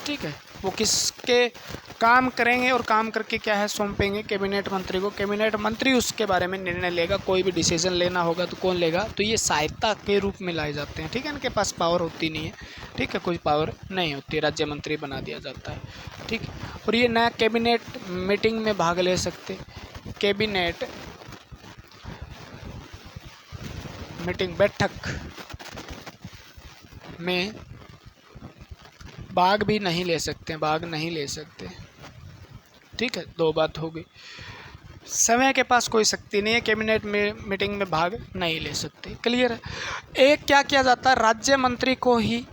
ठीक है। वो किसके काम करेंगे और काम करके क्या है सौंपेंगे? कैबिनेट मंत्री को। कैबिनेट मंत्री उसके बारे में निर्णय लेगा, कोई भी डिसीजन लेना होगा तो कौन लेगा? तो ये सहायता के रूप में लाए जाते हैं, ठीक है। इनके पास पावर होती नहीं है, ठीक है, कोई पावर नहीं होती, राज्य मंत्री बना दिया जाता है, ठीक है। और ये नया कैबिनेट मीटिंग में भाग ले सकते, कैबिनेट मीटिंग बैठक में भाग भी नहीं ले सकते, भाग नहीं ले सकते, ठीक है। 2 बात हो गई। समय के पास कोई शक्ति नहीं है, कैबिनेट में मीटिंग में भाग नहीं ले सकते, क्लियर है। एक क्या किया जाता है? राज्य मंत्री को ही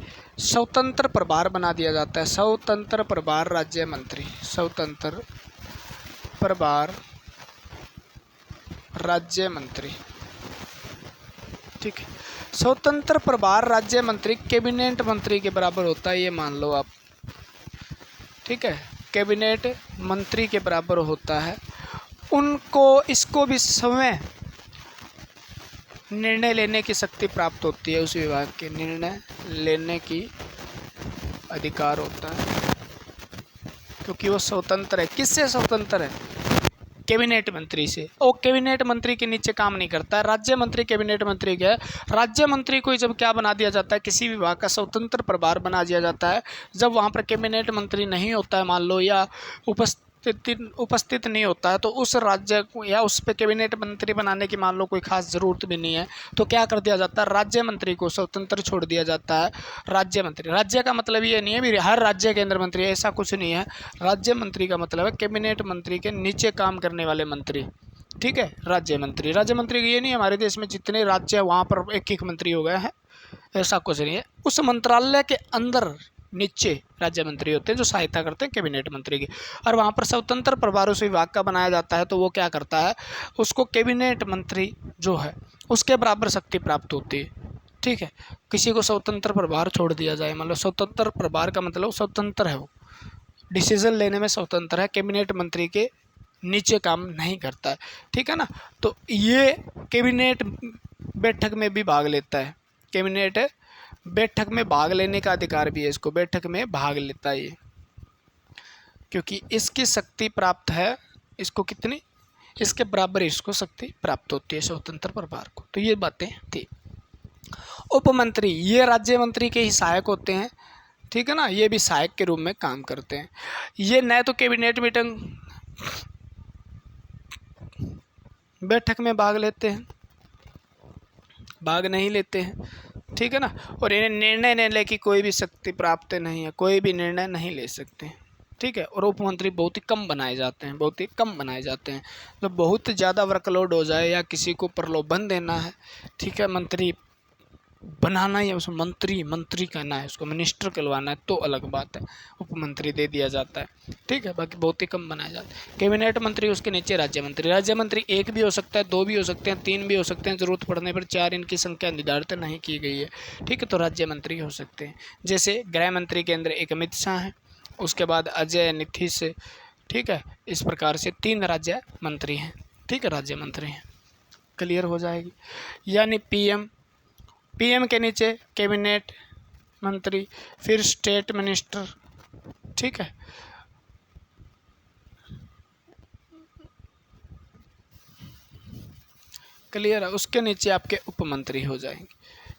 स्वतंत्र प्रभार बना दिया जाता है, स्वतंत्र प्रभार राज्य मंत्री, स्वतंत्र प्रभार राज्य मंत्री, ठीक है। स्वतंत्र प्रभार राज्य मंत्री कैबिनेट मंत्री के बराबर होता है, ये मान लो आप, ठीक है, कैबिनेट मंत्री के बराबर होता है। उनको इसको भी स्वयं निर्णय लेने की शक्ति प्राप्त होती है, उस विभाग के निर्णय लेने की अधिकार होता है, क्योंकि वो स्वतंत्र है। किससे स्वतंत्र है? कैबिनेट मंत्री से। और कैबिनेट मंत्री के नीचे काम नहीं करता है, राज्य मंत्री कैबिनेट मंत्री के। राज्य मंत्री को जब क्या बना दिया जाता है? किसी विभाग का स्वतंत्र प्रभार बना दिया जाता है, जब वहाँ पर कैबिनेट मंत्री नहीं होता है मान लो, या उपस्थित नहीं होता है, तो उस राज्य को या उस पे कैबिनेट मंत्री बनाने की मान लो कोई खास ज़रूरत भी नहीं है, तो क्या कर दिया जाता है? राज्य मंत्री को स्वतंत्र छोड़ दिया जाता है। राज्य मंत्री, राज्य का मतलब ये नहीं है भी हर राज्य के अंदर मंत्री, ऐसा कुछ नहीं है। राज्य मंत्री का मतलब है कैबिनेट मंत्री के नीचे काम करने वाले मंत्री, ठीक है। राज्य मंत्री, राज्य मंत्री ये नहीं हमारे देश में जितने राज्य है वहाँ पर एक एक मंत्री हो गए हैं, ऐसा कुछ नहीं है। उस मंत्रालय के अंदर नीचे राज्य मंत्री होते हैं जो सहायता करते हैं कैबिनेट मंत्री की, और वहाँ पर स्वतंत्र प्रभार उस विभाग का बनाया जाता है, तो वो क्या करता है? उसको कैबिनेट मंत्री जो है उसके बराबर शक्ति प्राप्त होती है, ठीक है। किसी को स्वतंत्र प्रभार छोड़ दिया जाए, मतलब स्वतंत्र प्रभार का मतलब स्वतंत्र है, वो डिसीजन लेने में स्वतंत्र है, कैबिनेट मंत्री के नीचे काम नहीं करता है, ठीक है ना। तो ये कैबिनेट बैठक में भी भाग लेता है, कैबिनेट बैठक में भाग लेने का अधिकार भी है इसको, बैठक में भाग लेता है ये, क्योंकि इसकी शक्ति प्राप्त है इसको, कितनी? इसके बराबर इसको शक्ति प्राप्त होती है स्वतंत्र प्रभार को। तो ये बातें थी। उप मंत्री, ये राज्य मंत्री के ही सहायक होते हैं, ठीक है ना, ये भी सहायक के रूप में काम करते हैं। ये न तो कैबिनेट मीटिंग बैठक में भाग लेते हैं, भाग नहीं लेते हैं, ठीक है ना। और इन्हें निर्णय लेने की कोई भी शक्ति प्राप्त नहीं है, कोई भी निर्णय नहीं ले सकते, ठीक है। और उप मंत्री बहुत ही कम बनाए जाते हैं, बहुत ही कम बनाए जाते हैं। तो बहुत ज़्यादा वर्कलोड हो जाए या किसी को प्रलोभन देना है, ठीक है, मंत्री बनाना ही है, उसको मंत्री मंत्री कहना है, उसको मिनिस्टर कहलवाना है तो अलग बात है, उपमंत्री दे दिया जाता है, ठीक है। बाकी बहुत ही कम बनाया जाता है। कैबिनेट मंत्री, उसके नीचे राज्य मंत्री। राज्य मंत्री एक भी हो सकता है, दो भी हो सकते हैं, तीन भी हो सकते हैं, ज़रूरत पड़ने पर चार, इनकी संख्या निर्धारित नहीं की गई है, ठीक है। तो राज्य मंत्री हो सकते हैं। जैसे गृह मंत्री के अंदर एक अमित शाह है, उसके बाद अजय, नीतीश, ठीक है। इस प्रकार से 3 राज्य मंत्री हैं, ठीक है, राज्य मंत्री हैं। क्लियर हो जाएगी। यानी पीएम के नीचे कैबिनेट मंत्री, फिर स्टेट मिनिस्टर, ठीक है। क्लियर है। उसके नीचे आपके उपमंत्री हो जाएंगे।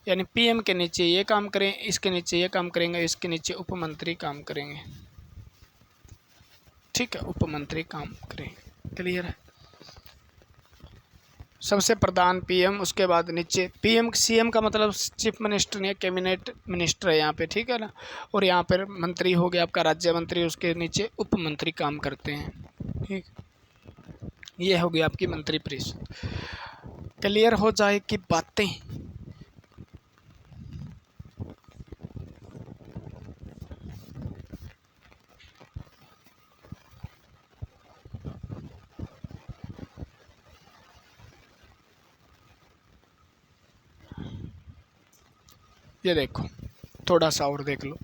यानी पीएम के नीचे ये काम करें, इसके नीचे ये काम करेंगे, इसके नीचे उपमंत्री काम करेंगे, ठीक है, उपमंत्री काम करेंगे। क्लियर है। सबसे प्रधान पीएम, उसके बाद नीचे पीएम, सीएम का मतलब चीफ मिनिस्टर नहीं है, कैबिनेट मिनिस्टर है यहाँ पे, ठीक है ना। और यहाँ पर मंत्री हो गया आपका राज्य मंत्री, उसके नीचे उप मंत्री काम करते हैं, ठीक। ये हो गई आपकी मंत्री परिषद। क्लियर हो जाए कि बातें। ये देखो, थोड़ा सा और देख लो।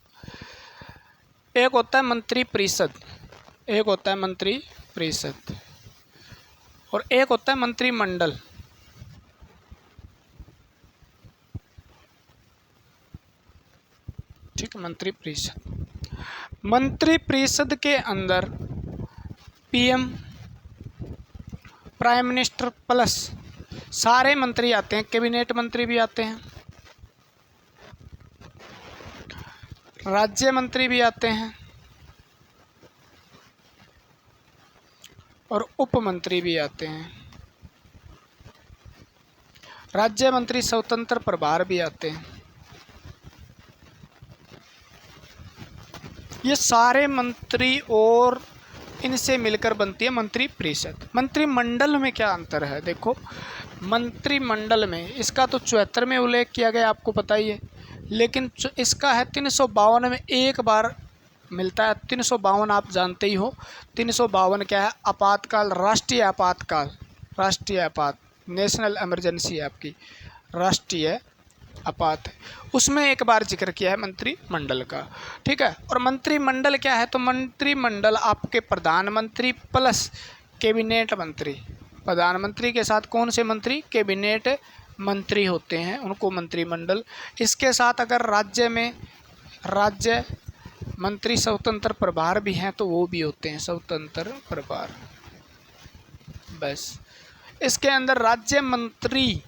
एक होता है मंत्री परिषद, एक होता है मंत्री परिषद, और एक होता है मंत्रिमंडल। ठीक है, मंत्री परिषद। मंत्री परिषद के अंदर पीएम, प्राइम मिनिस्टर प्लस सारे मंत्री आते हैं, कैबिनेट मंत्री भी आते हैं, राज्य मंत्री भी आते हैं, और उप मंत्री भी आते हैं। राज्य मंत्री स्वतंत्र प्रभार भी आते हैं। ये सारे मंत्री और इनसे मिलकर बनती है मंत्री परिषद। मंत्रिमंडल में क्या अंतर है? देखो, मंत्रिमंडल में इसका तो 74 में उल्लेख किया गया, आपको पता ही है, लेकिन इसका है 352 में एक बार मिलता है। 352 आप जानते ही हो। 352 क्या है? आपातकाल, राष्ट्रीय आपातकाल, राष्ट्रीय आपात, नेशनल इमरजेंसी है आपकी, राष्ट्रीय आपात है, उसमें एक बार जिक्र किया है मंत्रिमंडल का, ठीक है। और मंत्रिमंडल क्या है? तो मंत्रिमंडल आपके प्रधानमंत्री प्लस कैबिनेट मंत्री, प्रधानमंत्री के साथ कौन से मंत्री? कैबिनेट मंत्री होते हैं, उनको मंत्रिमंडल। इसके साथ अगर राज्य में राज्य मंत्री स्वतंत्र प्रभार भी हैं तो वो भी होते हैं स्वतंत्र प्रभार। बस, इसके अंदर राज्य मंत्री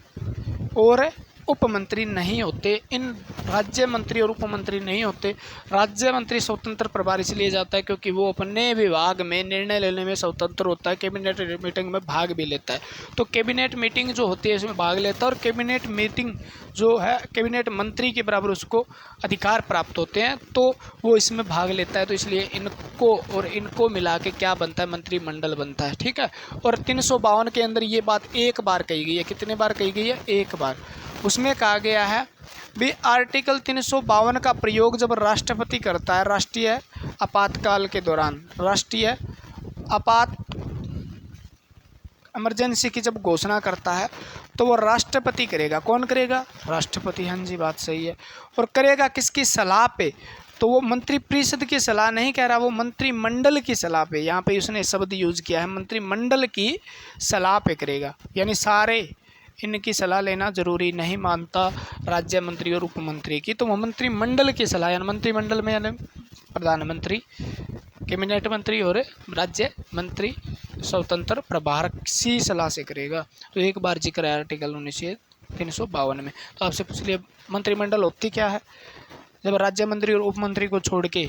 और उप मंत्री नहीं होते। इन राज्य मंत्री और उप मंत्री नहीं होते। राज्य मंत्री स्वतंत्र प्रभार इसलिए जाता है क्योंकि वो अपने विभाग में निर्णय लेने में स्वतंत्र होता है, कैबिनेट मीटिंग में भाग भी लेता है। तो कैबिनेट मीटिंग जो होती है इसमें भाग लेता है, और कैबिनेट मीटिंग जो है कैबिनेट मंत्री के बराबर उसको अधिकार प्राप्त होते हैं, तो वो इसमें भाग लेता है। तो इसलिए इनको और इनको मिला के क्या बनता है? मंत्रिमंडल बनता है, ठीक है। और 352 के अंदर ये बात एक बार कही गई है। कितने बार कही गई है? एक बार। उसमें कहा गया है भी आर्टिकल 352 का प्रयोग जब राष्ट्रपति करता है राष्ट्रीय आपातकाल के दौरान, राष्ट्रीय आपात इमरजेंसी की जब घोषणा करता है तो वो राष्ट्रपति करेगा। कौन करेगा? राष्ट्रपति। हाँ जी, बात सही है। और करेगा किसकी सलाह पे? तो वो मंत्री परिषद की सलाह नहीं कह रहा, वो मंत्रिमंडल की सलाह पे, यहाँ पे उसने शब्द यूज किया है, मंत्रिमंडल की सलाह पे करेगा। यानी सारे इनकी सलाह लेना जरूरी नहीं मानता राज्य मंत्री और उप मंत्री की, तो वो मंत्रिमंडल की सलाह, यानी मंत्रिमंडल में यानी प्रधानमंत्री, कैबिनेट मंत्री और राज्य मंत्री स्वतंत्र प्रभार की सलाह से करेगा। तो एक बार जिक्र है आर्टिकल 352 में। तो आपसे पूछ लिया मंत्रिमंडल होती क्या है? जब राज्य मंत्री और उप मंत्री को छोड़ के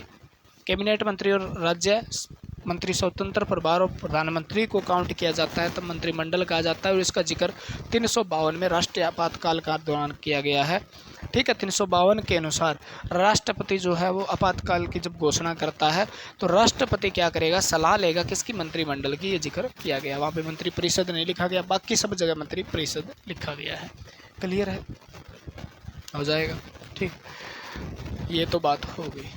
कैबिनेट मंत्री और राज्य मंत्री स्वतंत्र प्रभार और प्रधानमंत्री को काउंट किया जाता है तब मंत्रिमंडल कहा जाता है। और इसका जिक्र 352 में राष्ट्रीय आपातकाल का दौरान किया गया है। ठीक है। 352 के अनुसार राष्ट्रपति जो है वो आपातकाल की जब घोषणा करता है तो राष्ट्रपति क्या करेगा, सलाह लेगा किसकी, मंत्रिमंडल की। ये जिक्र किया गया, वहाँ पे मंत्रिपरिषद नहीं लिखा गया, बाकी सब जगह मंत्रिपरिषद लिखा गया है। क्लियर है, हो जाएगा, ठीक। ये तो बात हो गई।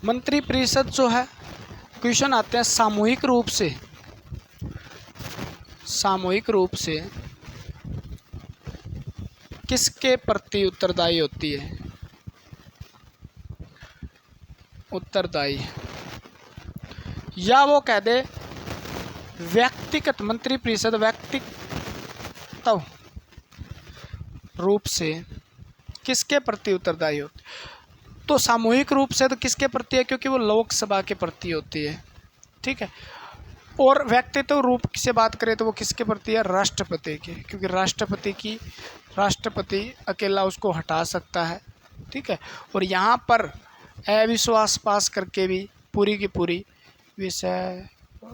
मंत्रिपरिषद जो है, क्वेश्चन आते हैं सामूहिक रूप से किसके प्रति उत्तरदायी होती है? उत्तरदायी, या वो कह दे व्यक्तिगत, मंत्रिपरिषद व्यक्तिगत रूप से किसके प्रति उत्तरदायी होती है? तो सामूहिक रूप से तो किसके प्रति है, क्योंकि वो लोकसभा के प्रति होती है, ठीक है। और व्यक्तित्व रूप से बात करें तो वो किसके प्रति है, राष्ट्रपति के, क्योंकि राष्ट्रपति अकेला उसको हटा सकता है, ठीक है। और यहाँ पर अविश्वास पास करके भी पूरी की पूरी विश्वास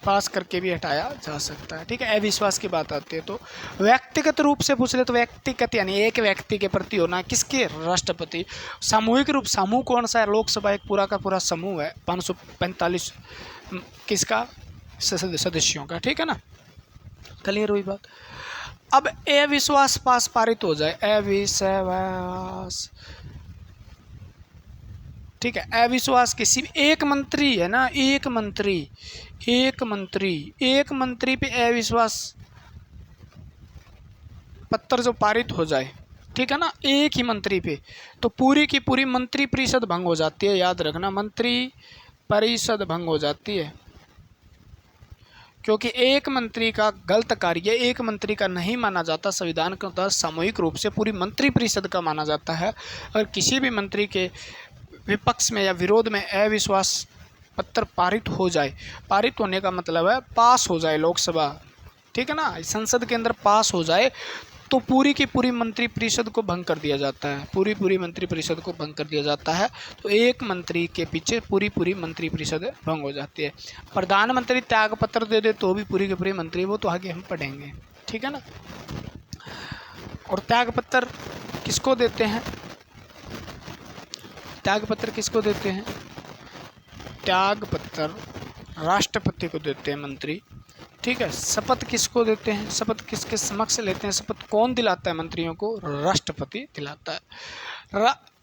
पास करके भी हटाया जा सकता है, ठीक है। अविश्वास की बात आती है तो व्यक्तिगत रूप से पूछ ले तो व्यक्तिगत यानी एक व्यक्ति के प्रति होना, किसके, राष्ट्रपति। सामूहिक रूप, समूह कौन सा है, लोकसभा एक पूरा का पूरा समूह है, 545 किसका, सदस्यों का, ठीक है ना। क्लियर हुई बात। अब अविश्वास पास पारित हो जाए, अविश्वास, ठीक है। अविश्वास किसी एक मंत्री है ना, एक मंत्री पे अविश्वास पत्र जो पारित हो जाए, ठीक है ना, एक ही मंत्री पे, तो पूरी की पूरी मंत्रिपरिषद भंग हो जाती है। याद रखना, मंत्रिपरिषद भंग हो जाती है, क्योंकि एक मंत्री का गलत कार्य एक मंत्री का नहीं माना जाता, संविधान के तहत सामूहिक रूप से पूरी मंत्रिपरिषद का माना जाता है। अगर किसी भी मंत्री के विपक्ष में या विरोध में अविश्वास पत्र पारित हो जाए, पारित होने का मतलब है पास हो जाए लोकसभा, ठीक है ना, संसद के अंदर पास हो जाए, तो पूरी की पूरी मंत्रिपरिषद को भंग कर दिया जाता है, पूरी मंत्रिपरिषद को भंग कर दिया जाता है। तो एक मंत्री के पीछे पूरी मंत्रिपरिषद भंग हो जाती है। प्रधानमंत्री त्याग पत्र दे दे तो भी पूरी की पूरी मंत्री, वो तो आगे हम पढ़ेंगे, ठीक है ना। और त्याग पत्र किसको देते हैं, त्याग पत्र किसको देते हैं, त्याग पत्र राष्ट्रपति को देते हैं मंत्री, ठीक है। शपथ किसको देते हैं, शपथ किसके समक्ष लेते हैं, शपथ कौन दिलाता है मंत्रियों को, राष्ट्रपति दिलाता है।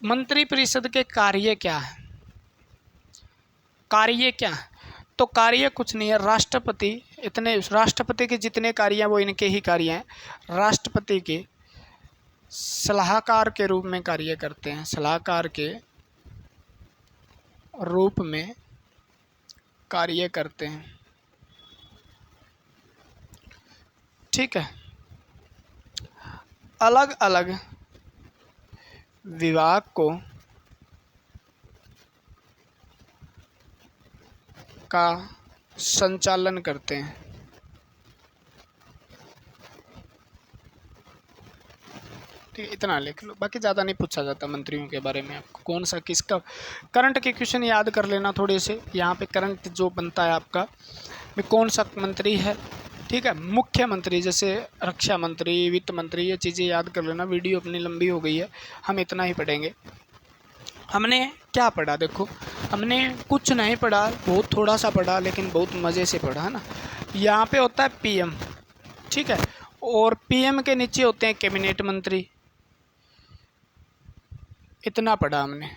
मंत्रिपरिषद के कार्य क्या है, तो कार्य कुछ नहीं है, राष्ट्रपति के जितने कार्य हैं वो इनके ही कार्य हैं, राष्ट्रपति के सलाहकार के रूप में कार्य करते हैं, सलाहकार के रूप में कार्य करते हैं, ठीक है। अलग अलग विभाग को का संचालन करते हैं, ठीक है। इतना लिख लो, बाकी ज़्यादा नहीं पूछा जाता मंत्रियों के बारे में। आपको कौन सा किसका करंट के क्वेश्चन याद कर लेना थोड़े से, यहाँ पे करंट जो बनता है आपका में कौन सा मंत्री है, ठीक है। मुख्यमंत्री जैसे रक्षा मंत्री, वित्त मंत्री, ये चीज़ें याद कर लेना। वीडियो अपनी लंबी हो गई है, हम इतना ही पढ़ेंगे। हमने क्या पढ़ा, देखो हमने कुछ नहीं पढ़ा, बहुत थोड़ा सा पढ़ा, लेकिन बहुत मज़े से पढ़ा, है ना। यहाँ पे होता है पीएम, ठीक है, और पीएम के नीचे होते हैं कैबिनेट मंत्री, इतना पढ़ा हमने।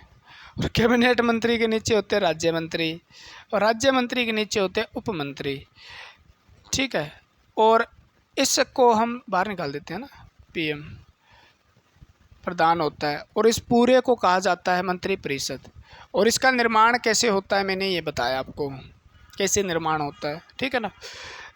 और कैबिनेट मंत्री के नीचे होते हैं राज्य मंत्री, और राज्य मंत्री के नीचे होते हैं उप मंत्री, ठीक है। और इसको हम बाहर निकाल देते हैं ना, पीएम प्रधान होता है, और इस पूरे को कहा जाता है मंत्रिपरिषद। और इसका निर्माण कैसे होता है मैंने ये बताया आपको, कैसे निर्माण होता है, ठीक है ना।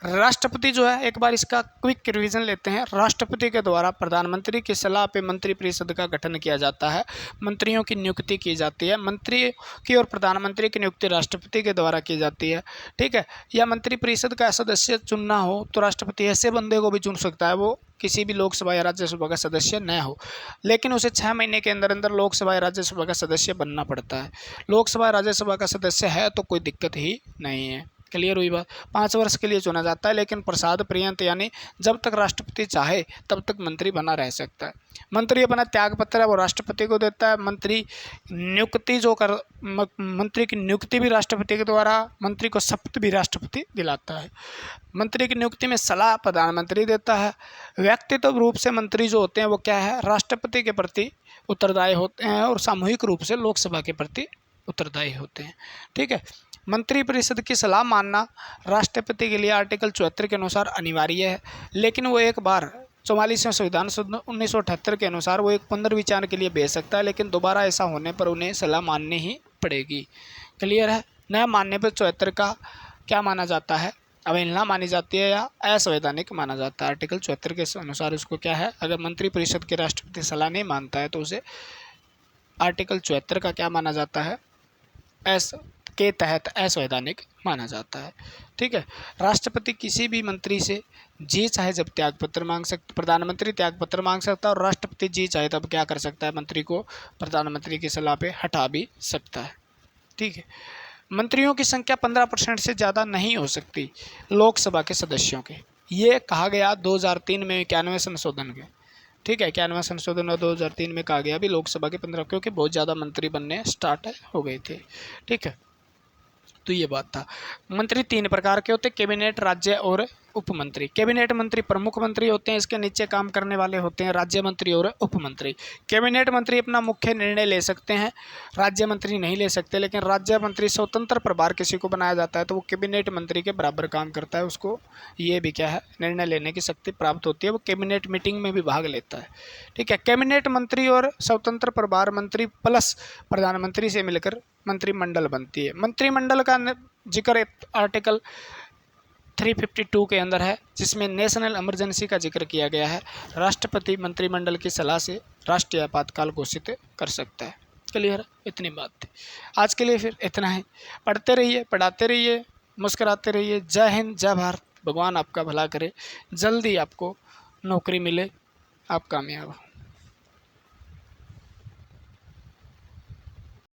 राष्ट्रपति जो है, एक बार इसका क्विक रिवीजन लेते हैं। राष्ट्रपति के द्वारा प्रधानमंत्री की सलाह पे मंत्रिपरिषद का गठन किया जाता है, मंत्रियों की नियुक्ति की जाती है। मंत्री की और प्रधानमंत्री की नियुक्ति राष्ट्रपति के द्वारा की जाती है, ठीक है। या मंत्रिपरिषद का सदस्य चुनना हो तो राष्ट्रपति ऐसे बंदे को भी चुन सकता है, वो किसी भी लोकसभा या राज्यसभा का सदस्य न हो, लेकिन उसे 6 महीने के अंदर अंदर लोकसभा या राज्यसभा का सदस्य बनना पड़ता है। लोकसभा राज्यसभा का सदस्य है तो कोई दिक्कत ही नहीं है। क्लियर हुई बात। 5 वर्ष के लिए चुना जाता है, लेकिन प्रसाद पर्यंत यानी जब तक राष्ट्रपति चाहे तब तक मंत्री बना रह सकता है। मंत्री अपना त्याग पत्र है वो राष्ट्रपति को देता है। मंत्री की नियुक्ति भी राष्ट्रपति के द्वारा, मंत्री को शपथ भी राष्ट्रपति दिलाता है। मंत्री की नियुक्ति में सलाह प्रधानमंत्री देता है। व्यक्तिगत रूप से मंत्री जो होते हैं वो क्या है, राष्ट्रपति के प्रति उत्तरदायी होते हैं और सामूहिक रूप से लोकसभा के प्रति उत्तरदायी होते हैं, ठीक है। मंत्रिपरिषद की सलाह मानना राष्ट्रपति के लिए आर्टिकल 74 के अनुसार अनिवार्य है, लेकिन वो एक बार 44वें संविधान 1978 के अनुसार वो एक पुनर्विचार के लिए भेज सकता है, लेकिन दोबारा ऐसा होने पर उन्हें सलाह माननी ही पड़ेगी। क्लियर है। न मानने पर 74 का क्या माना जाता है, अवहेलना मानी जाती है या असंवैधानिक माना जाता है। आर्टिकल 74 के अनुसार उसको क्या है, अगर मंत्रिपरिषद के राष्ट्रपति सलाह नहीं मानता है तो उसे आर्टिकल 74 का क्या माना जाता है, के तहत असंवैधानिक माना जाता है, ठीक है। राष्ट्रपति किसी भी मंत्री से जी चाहे जब त्यागपत्र मांग सकता, प्रधानमंत्री त्यागपत्र मांग सकता है और राष्ट्रपति जी चाहे तब क्या कर सकता है, मंत्री को प्रधानमंत्री की सलाह पे हटा भी सकता है, ठीक है। मंत्रियों की संख्या 15% से ज़्यादा नहीं हो सकती लोकसभा के सदस्यों के, ये कहा गया 2003 में 91वें संशोधन के, ठीक है। 91वें संशोधन और 2003 में कहा गया भी लोकसभा के 15, क्योंकि बहुत ज़्यादा मंत्री बनने स्टार्ट हो गए थे, ठीक है। तो ये बात था। मंत्री 3 प्रकार के होते हैं, कैबिनेट, राज्य और उपमंत्री। कैबिनेट मंत्री प्रमुख मंत्री होते हैं, इसके नीचे काम करने वाले होते हैं राज्य मंत्री और उपमंत्री। कैबिनेट मंत्री अपना मुख्य निर्णय ले सकते हैं, राज्य मंत्री नहीं ले सकते, लेकिन राज्य मंत्री स्वतंत्र प्रभार किसी को बनाया जाता है तो वो कैबिनेट मंत्री के बराबर काम करता है, उसको ये भी क्या है, निर्णय लेने की शक्ति प्राप्त होती है, वो कैबिनेट मीटिंग में भी भाग लेता है, ठीक है। कैबिनेट मंत्री और स्वतंत्र प्रभार मंत्री प्लस प्रधानमंत्री से मिलकर मंत्रिमंडल बनती है। मंत्रिमंडल का जिक्र आर्टिकल 352 के अंदर है, जिसमें नेशनल इमरजेंसी का जिक्र किया गया है। राष्ट्रपति मंत्रिमंडल की सलाह से राष्ट्रीय आपातकाल घोषित कर सकता है। क्लियर, इतनी बात थी। आज के लिए फिर इतना ही। पढ़ते रहिए, पढ़ाते रहिए, मुस्कुराते रहिए। जय हिंद, जय भारत। भगवान आपका भला करे, जल्दी आपको नौकरी मिले, आप कामयाब हो।